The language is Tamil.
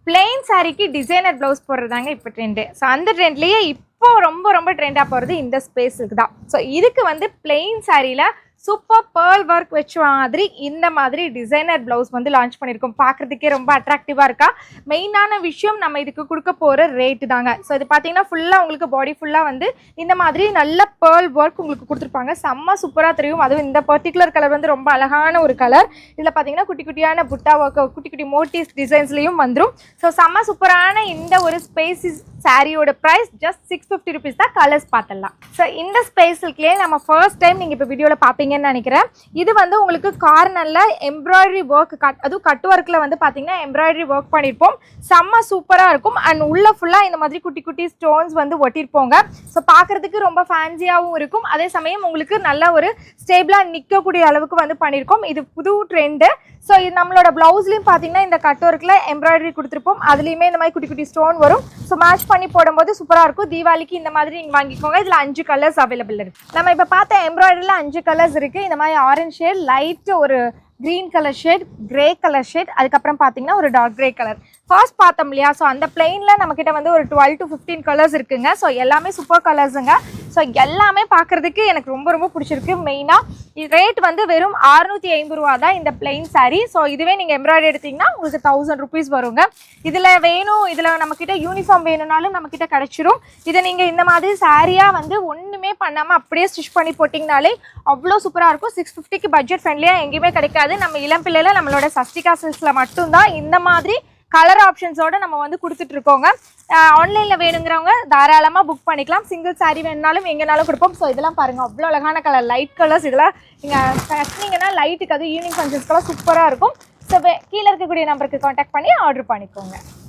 பிளெயின் சாரிக்கு டிசைனர் ப்ளவுஸ் போடுறதாங்க இப்போ ட்ரெண்டு. ஸோ அந்த ட்ரெண்ட்லேயே இப்போ ரொம்ப ட்ரெண்டாக போகிறது இந்த ஸ்பேஸுக்கு தான். ஸோ இதுக்கு வந்து பிளெயின் சாரியில் சூப்பர் பேர்ல் ஒர்க் வச்ச மாதிரி இந்த மாதிரி டிசைனர் ப்ளவுஸ் வந்து லான்ச் பண்ணியிருக்கோம். பார்க்குறதுக்கே ரொம்ப அட்ராக்டிவாக இருக்கா. மெயினான விஷயம் நம்ம இதுக்கு கொடுக்க போகிற ரேட்டு தாங்க. ஸோ இது பார்த்தீங்கன்னா ஃபுல்லாக உங்களுக்கு பாடி ஃபுல்லாக வந்து இந்த மாதிரி நல்ல பேர்ல் ஒர்க் உங்களுக்கு கொடுத்துருப்பாங்க. செம்ம சூப்பராக தெரியும். அதுவும் இந்த பர்டிகுலர் கலர் வந்து ரொம்ப அழகான ஒரு கலர். இதில் பார்த்தீங்கன்னா குட்டி குட்டியான புட்டா ஒர்க், குட்டி குட்டி மோட்டிவ்ஸ் டிசைன்ஸ்லையும் வந்துடும். ஸோ செம்ம சூப்பரான இந்த ஒரு ஸ்பேஸ் சாரியோட ப்ரைஸ் ஜஸ்ட் 650 ருபீஸ் தான். கலர்ஸ் பார்த்துடலாம். ஸோ இந்த ஸ்பேஸ்லேயே நம்ம ஃபர்ஸ்ட் டைம் நீங்கள் இப்போ வீடியோவில் பார்ப்பீங்கன்னு நினைக்கிறேன். இது வந்து உங்களுக்கு கார்னரில் எம்ப்ராய்டரி ஒர்க் அதுவும் கட் ஒர்க்கில் வந்து பார்த்தீங்கன்னா எம்ப்ராய்டரி ஒர்க் பண்ணியிருப்போம். செம்ம சூப்பராக இருக்கும். அண்ட் உள்ள ஃபுல்லாக இந்த மாதிரி குட்டி குட்டி ஸ்டோன்ஸ் வந்து ஒட்டியிருப்போங்க. ஸோ பார்க்குறதுக்கு ரொம்ப ஃபேன்சியாகவும் இருக்கும். அதே சமயம் உங்களுக்கு நல்ல ஒரு ஸ்டேபிளாக நிற்கக்கூடிய அளவுக்கு வந்து பண்ணியிருக்கோம். இது புது ட்ரெண்டு. ஸோ இது நம்மளோட ப்ளவுஸ்லையும் பார்த்தீங்கன்னா இந்த கட் ஒர்க்கில் எம்ப்ராய்டரி கொடுத்துருப்போம். அதுலேயுமே இந்த மாதிரி குட்டி குட்டி ஸ்டோன் வரும். ஸோ மேட்ச் பண்ணி போடும்போது சூப்பராக இருக்கும். தீபாவளிக்கு இந்த மாதிரி நீங்கள் வாங்கிக்கோங்க. இதில் 5 கலர்ஸ் அவைலபிள் இருக்குது. நம்ம இப்போ பார்த்த எம்ப்ராய்டரியில் 5 கலர்ஸ் இருக்குது. இந்த மாதிரி ஆரஞ்ச் ஷேட், லைட் ஒரு green colour shade, grey colour shade, அதுக்கப்புறம் பார்த்தீங்கன்னா ஒரு டார்க் கிரே கலர். ஃபர்ஸ்ட் பார்த்தோம் இல்லையா? ஸோ அந்த பிளெயினில் நம்மக்கிட்ட வந்து ஒரு 12 to 15 கலர்ஸ் இருக்குங்க. ஸோ எல்லாமே சூப்பர் கலர்ஸுங்க. ஸோ எல்லாமே பார்க்குறதுக்கு எனக்கு ரொம்ப பிடிச்சிருக்கு. மெயினாக ரேட் வந்து வெறும் 650 ரூபா தான் இந்த பிளெயின் சாரீ. ஸோ இதுவே நீங்கள் எம்ப்ராய்டரி எடுத்திங்கன்னா உங்களுக்கு 1000 ருபீஸ் வருங்க. இதில் வேணும், இதில் நம்மக்கிட்ட யூனிஃபார்ம் வேணும்னாலும் நம்மக்கிட்ட கிடச்சிரும். இதை நீங்கள் இந்த மாதிரி சாரியாக வந்து ஒன்றுமே பண்ணாமல் அப்படியே ஸ்டிச் பண்ணி போட்டிங்கனாலே அவ்வளோ சூப்பராக இருக்கும். 650க்கு பட்ஜெட் ஃப்ரெண்ட்லியாக எங்கேயுமே கிடைக்காது. நம்ம இளம் பிள்ளையில் நம்மளோட சஸ்திகா சில்க்ஸில் மட்டும்தான் இந்த மாதிரி கலர் ஆப்ஷன்ஸோட நம்ம வந்து கொடுத்துட்ருக்கோங்க. ஆன்லைனில் வேணுங்கிறவங்க தாராளமாக புக் பண்ணிக்கலாம். சிங்கிள் சாரீ வேணுனாலும் எங்கேனாலும் கொடுப்போம். ஸோ இதெல்லாம் பாருங்கள், அவ்வளோ அழகான கலர், லைட் கலர்ஸ். இதெல்லாம் நீங்கள் கட்டினீங்கன்னா லைட்டுக்கு அது ஈவினிங் ஃபங்க்ஷன்ஸ்க்கெல்லாம் சூப்பராக இருக்கும். ஸோ கீழே இருக்கக்கூடிய நம்பருக்கு காண்டாக்ட் பண்ணி ஆர்டர் பண்ணிக்கோங்க.